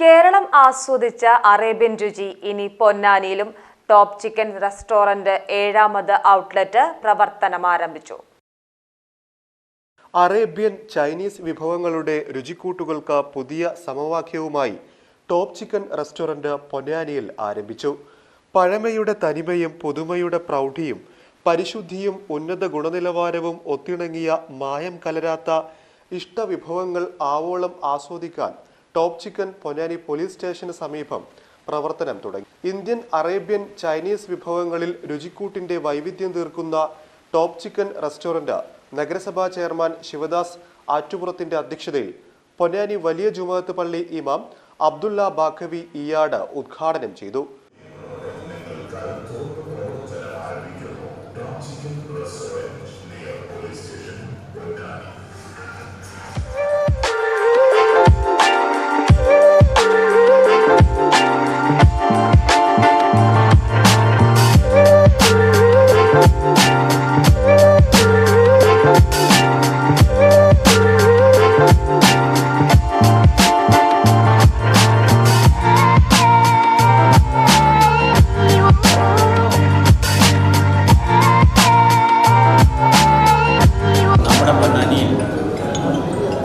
Keralam ആസ്വദിച്ച Arabian രുചി ഇനി പൊന്നാനിയിലും. Top chicken restaurant 7ാമത് outlet പ്രവർത്തനം ആരംഭിച്ചു. അറേബ്യൻ ചൈനീസ് വിഭവങ്ങളുടെ രുചിക്കൂട്ടുകൾക്ക് പുതിയ സമവാക്യവുമായി ടോപ്പ് ചിക്കൻ റെസ്റ്റോറന്റ് പൊന്നാനിയിൽ ആരംഭിച്ചു. പഴമയുടെ തനിമയും പുതുമയുടെ പ്രൗഢിയും പരിശുദ്ധിയും ഉന്നത ഗുണനിലവാരവും ഒത്തിണങ്ങിയ മായം കലരാത്ത ഇഷ്ടവിഭവങ്ങൾ ആവോളം ആസ്വദിക്കാൻ ടോപ്പ് ചിക്കൻ പൊന്നാനി പോലീസ് സ്റ്റേഷന് സമീപം പ്രവർത്തനം തുടങ്ങി. ഇന്ത്യൻ, അറേബ്യൻ, ചൈനീസ് വിഭവങ്ങളിൽ രുചിക്കൂട്ടിന്റെ വൈവിധ്യം തീർക്കുന്ന ടോപ്പ് ചിക്കൻ റെസ്റ്റോറന്റ് നഗരസഭാ ചെയർമാൻ ശിവദാസ് ആറ്റുപുറത്തിന്റെ അധ്യക്ഷതയിൽ പൊന്നാനി വലിയ ജുമുഅത്ത് പള്ളി ഇമാം അബ്ദുള്ള ബാഖവി ഇയാട് ഉദ്ഘാടനം ചെയ്തു.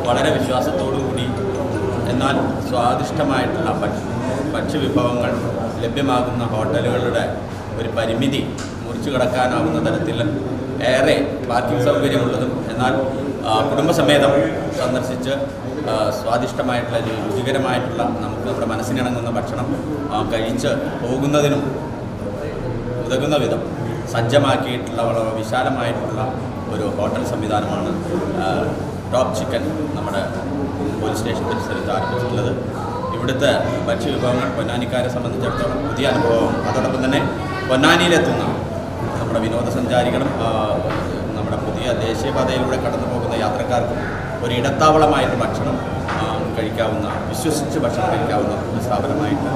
വളരെ വിശ്വാസത്തോടുകൂടി എന്നാൽ സ്വാദിഷ്ടമായിട്ടുള്ള ഭക്ഷ്യവിഭവങ്ങൾ ലഭ്യമാകുന്ന ഹോട്ടലുകളുടെ ഒരു പരിമിതി മുറിച്ചു കടക്കാനാവുന്ന തരത്തിൽ ഏറെ പാർക്കിംഗ് സൗകര്യമുള്ളതും എന്നാൽ കുടുംബസമേതം സന്ദർശിച്ച് സ്വാദിഷ്ടമായിട്ടുള്ള രുചികരമായിട്ടുള്ള നമുക്ക് നമ്മുടെ മനസ്സിനിണങ്ങുന്ന ഭക്ഷണം കഴിച്ച് പോകുന്നതിനും ഉതകുന്ന വിധം സജ്ജമാക്കിയിട്ടുള്ള വളരെ വിശാലമായിട്ടുള്ള ഒരു ഹോട്ടൽ സംവിധാനമാണ് ടോപ്പ് ചിക്കൻ നമ്മുടെ പോലീസ് സ്റ്റേഷൻ പരിസരത്ത് ആരംഭിച്ചിട്ടുള്ളത്. ഇവിടുത്തെ ഭക്ഷ്യവിഭവങ്ങൾ പൊന്നാനിക്കാരെ സംബന്ധിച്ചിടത്തോളം പുതിയ അനുഭവം. അതോടൊപ്പം തന്നെ പൊന്നാനിയിലെത്തുന്ന നമ്മുടെ വിനോദസഞ്ചാരികളും നമ്മുടെ പുതിയ ദേശീയപാതയിലൂടെ കടന്നു പോകുന്ന യാത്രക്കാർക്കും ഒരു ഇടത്താവളമായിട്ട് ഭക്ഷണം കഴിക്കാവുന്ന, വിശ്വസിച്ച് ഭക്ഷണം കഴിക്കാവുന്ന ഒരു സ്ഥാപനമായിട്ട്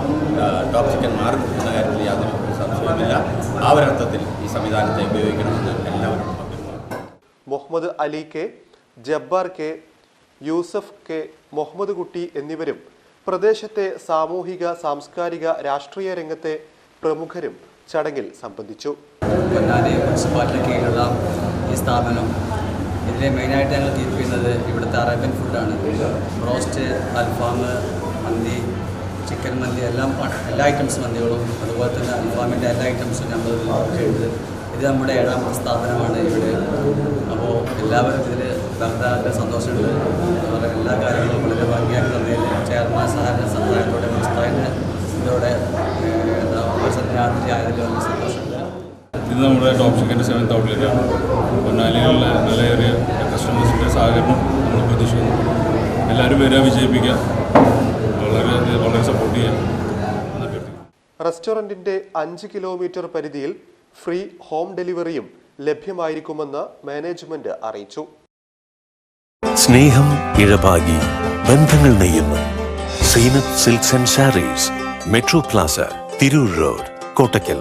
ടോപ്പ് ചിക്കൻ മാറും എന്ന കാര്യത്തിൽ യാതൊരു സംശയവുമില്ല. ആ ഒരർത്ഥത്തിൽ ഈ സംവിധാനത്തെ ഉപയോഗിക്കണമെന്ന് എല്ലാവരും Muhammad Ali K, Jabbar K, Yusuf K, Muhammad Kutty എന്നിവരും പ്രദേശത്തെ സാമൂഹിക, സാംസ്കാരിക, രാഷ്ട്രീയ രംഗത്തെ പ്രമുഖരും ചടങ്ങിൽ സംബന്ധിച്ചു. പൊന്നാനി മുനിസിപ്പാലിറ്റി കീഴിലുള്ള ഈ സ്ഥാപനം ഇതിലെ മെയിനായിട്ട് ഞങ്ങൾ തീർപ്പിക്കുന്നത് ഇവിടുത്തെ അറേബ്യൻ ഫുഡാണ്. ബ്രോസ്റ്റ്, അൽഫാം, മന്തി, ചിക്കൻ മന്തി, എല്ലാ ഐറ്റംസ് മന്തികളും അതുപോലെ തന്നെ അൽഫാമിൻ്റെ എല്ലാ ഐറ്റംസും നമ്മൾ ചെയ്യുന്നത്. ഇത് നമ്മുടെ 7ാമത്തെ സ്ഥാപനമാണ് ഇവിടെ. അപ്പോൾ എല്ലാവരും ഇതിൽ വളരെ സന്തോഷമുണ്ട്. എല്ലാ കാര്യങ്ങളും വളരെ ഭംഗിയാക്കി തന്നതിൽ ചെയർമാൻ സഹായത്തോടെ പുസ്തകത്തിന് ഇതോടെ രാത്രി ആയതിൽ വളരെ സന്തോഷമുണ്ട്. ഇത് നമ്മുടെ ടോപ്പ് ചിക്കൻ്റെ 7th ഔട്ട്ലെറ്റാണ്. പൊന്നാനിയിലുള്ള നിലയേറിയ കസ്റ്റമേഴ്സിൻ്റെ സഹകരണം നമ്മൾ പ്രതീക്ഷിക്കുന്നു. എല്ലാവരും വരിക, വിജയിപ്പിക്കുക, വളരെ സപ്പോർട്ട് ചെയ്യാം. റെസ്റ്റോറൻറ്റിൻ്റെ 5 കിലോമീറ്റർ പരിധിയിൽ ഫ്രീ ഹോം ഡെലിവറിയും ലഭ്യമായിരിക്കുമെന്ന് മാനേജ്മെന്റ് അറിയിച്ചു. സ്നേഹം ഇഴപാകി ബന്ധങ്ങൾ നെയ്യുന്നു. Zeenath silks and sarees, Metro plaza, Tirur road, Kottakkal.